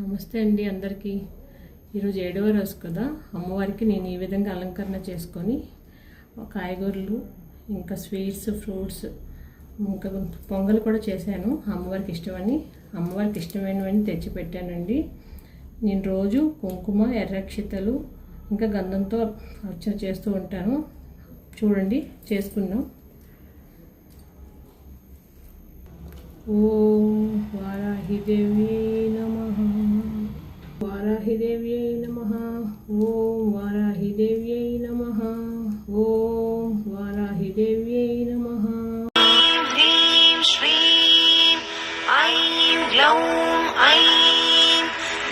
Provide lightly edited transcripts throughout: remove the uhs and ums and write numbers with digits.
నమస్తే అండి అందరికీ. ఈరోజు 7వ రోజు కదా, అమ్మవారికి నేను ఈ విధంగా అలంకరణ చేసుకొని కాయగూరలు ఇంకా స్వీట్స్ ఫ్రూట్స్ ఇంకా పొంగల్ కూడా చేశాను. అమ్మవారికి ఇష్టమైనవన్నీ తెచ్చి పెట్టానండి. నేను రోజు కుంకుమ ఎర్రక్షితలు ఇంకా గంధంతో అర్చన చేస్తూ ఉంటాను. చూడండి, చేసుకుందాం. ఓం వారాహిదేవ్యై నమః. వారాహిదేవ్యై నమః. ఓం వారాహిదేవ్యై నమః. ఓం వారాహిదేవ్యై నమః. హ్రీం శ్రీం ఐం గ్లౌం ఐం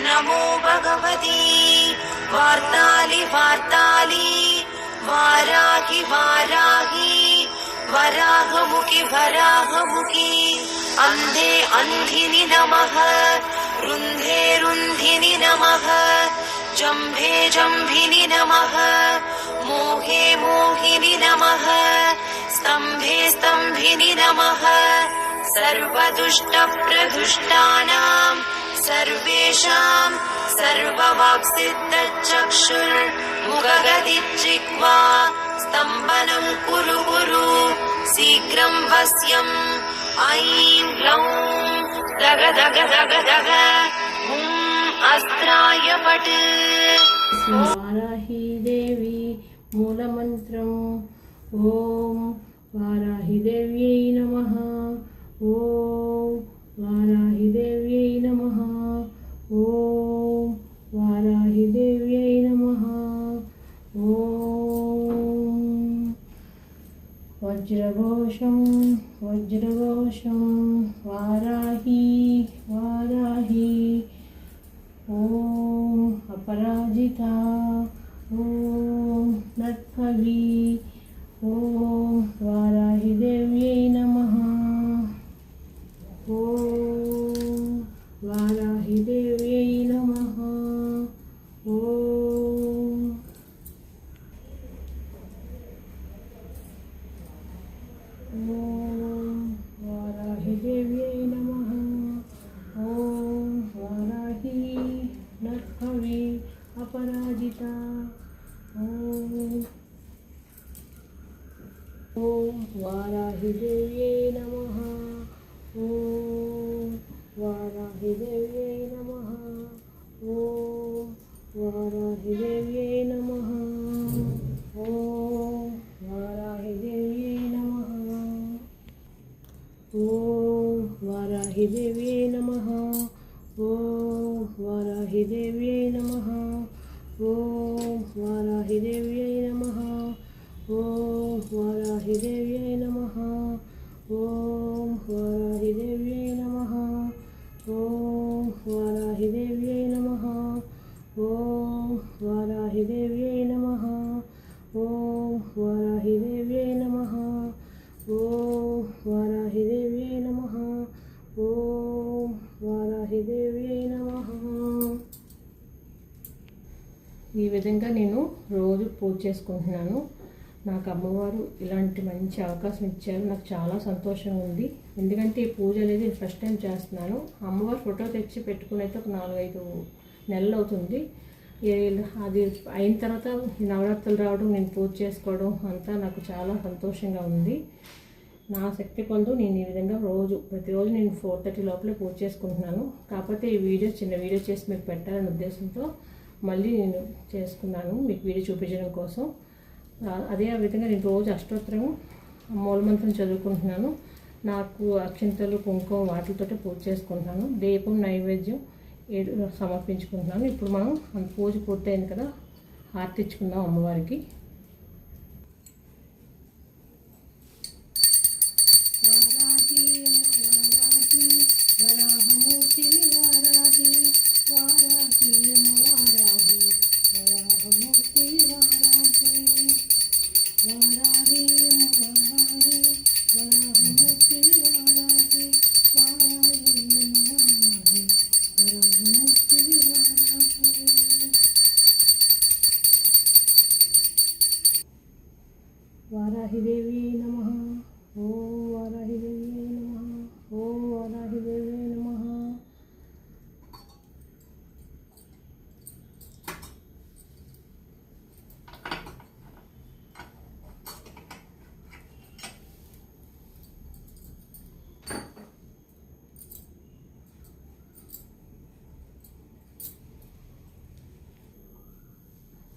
నమో భగవతి వార్తాలి వారాహి వరాహముఖి అంధిని నమః. రుంధిని నమః. జంభిని నమః. మోహిని నమః. స్తంభిని నమః. సర్వదుష్టప్రదుష్టానాం సర్వేషాం సర్వవాక్సిద్ధచక్షుర్ముఖగదిజిహ్వా స్తంభనం కురు శీఘ్రం వశ్యం. ఐం గ్లౌం దగ అస్త్రాయ పట్. వారాహిదేవి మూలమంత్రం. ఓం వారాహిదేవ్యై నమః. ఓం వారాహిదేవ్యై నమః. ఓం వారాహిదేవ్యై నమః. ఓం వజ్రఘోషం వారాహి. ఓం అపరాజిత. ఓం నర్కవి. ఓం వారాహిదేవ్యై నమః. ఓం వారాహిదేవ్యై నమః. ఓం వారాహిదేవ్యై నమః. ఓం వారాహి నర్కవి అపరాజిత. ఓం వారాహిదేవ్యై నమః. ఓం వారాహిదేవ్యై నమః. ఓం వారాహిదేవ్యై నమః. ఓం వారాహిదేవ్యై నమః. ఓం వారాహిదేవ్యై నమః. ఓం వారాహిదేవ్యై నమః. ఓం వారాహిదేవ్యై నమః. ఓం వారాహిదేవ్యై నమః. ఓం వారాహిదేవ్యై నమః. ఓం వారాహిదేవ్యై నమః. ఓం వారాహిదేవ్యై నమః. ఓం వారాహిదేవ్యై నమః. ఓం వారాహిదేవ్యై నమః. ఓం వారాహిదేవ్యై నమః. ఈ విధంగా నేను రోజు పూజ చేసుకుంటున్నాను. నాకు అమ్మవారు ఇలాంటి మంచి అవకాశం ఇచ్చారు. నాకు చాలా సంతోషంగా ఉంది. ఎందుకంటే ఈ పూజ అనేది ఫస్ట్ టైం చేస్తున్నాను. అమ్మవారి ఫోటో తెచ్చి పెట్టుకుని అయితే ఒక 4-5 నెలలు అవుతుంది. అది అయిన తర్వాత నవరాత్రులు రావడం, నేను పూజ చేసుకోవడం అంతా నాకు చాలా సంతోషంగా ఉంది. నా శక్తి కొలదు నేను ఈ విధంగా ప్రతిరోజు నేను 4:30 లోపలే పూజ చేసుకుంటున్నాను. కాకపోతే ఈ చిన్న వీడియో చేసి మీకు పెట్టాలనే ఉద్దేశంతో మళ్ళీ నేను చేసుకున్నాను, మీకు వీడియో చూపించడం కోసం. అదే విధంగా నేను రోజు అష్టోత్తరం మూలమంత్రం చదువుకుంటున్నాను. నాకు అక్షింతలు కుంకుమ వాటితోటే పూజ చేసుకుంటున్నాను. దీపం నైవేద్యం సమర్పించుకుంటున్నాను. ఇప్పుడు మనం పూజ పూర్తయింది కదా, హారతి ఇచ్చుకుందాం అమ్మవారికి.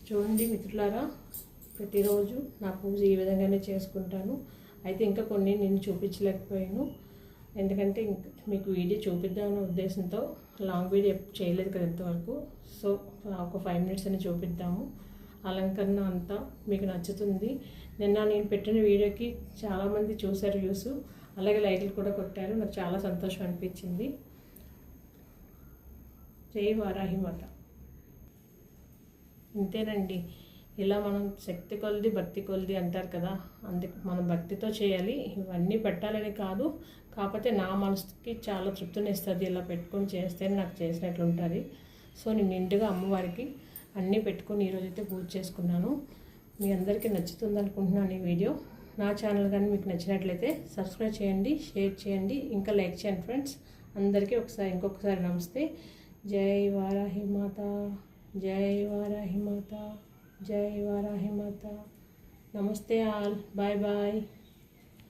చూడండి మిత్రులారా, ప్రతిరోజు నా పూజ ఈ విధంగానే చేసుకుంటాను. అయితే ఇంకా కొన్ని నేను చూపించలేకపోయాను, ఎందుకంటే మీకు వీడియో చూపిద్దామనే ఉద్దేశంతో లాంగ్ వీడియో చేయలేదు కదా ఇంతవరకు. సో ఒక 5 minutes అని చూపిద్దాము. అలంకరణ అంతా మీకు నచ్చుతుంది. నిన్న నేను పెట్టిన వీడియోకి చాలామంది చూశారు వ్యూస్, అలాగే లైక్లు కూడా కొట్టారు. నాకు చాలా సంతోషం అనిపించింది. జై వారాహి మాత. ఇంతేనండి, ఇలా మనం శక్తి కొలది భక్తి కొలది అంటారు కదా, అందుకు మనం భక్తితో చేయాలి. ఇవన్నీ పెట్టాలని కాదు, కాకపోతే నా మనసుకి చాలా తృప్తినిస్తుంది ఇలా పెట్టుకొని చేస్తేనే నాకు చేసినట్లు ఉంటుంది. సో నేను నిండుగా అమ్మవారికి అన్నీ పెట్టుకొని ఈరోజైతే పూజ చేసుకున్నాను. మీ అందరికీ నచ్చుతుంది అనుకుంటున్నాను ఈ వీడియో. నా ఛానల్ కానీ మీకు నచ్చినట్లయితే సబ్స్క్రైబ్ చేయండి, షేర్ చేయండి, ఇంకా లైక్ చేయండి ఫ్రెండ్స్. అందరికీ ఇంకొకసారి నమస్తే. జై వారాహి మాత, జై వారాహి మాత, జై వారాహి మాత. నమస్తే ఆల్, బాయ్ బాయ్.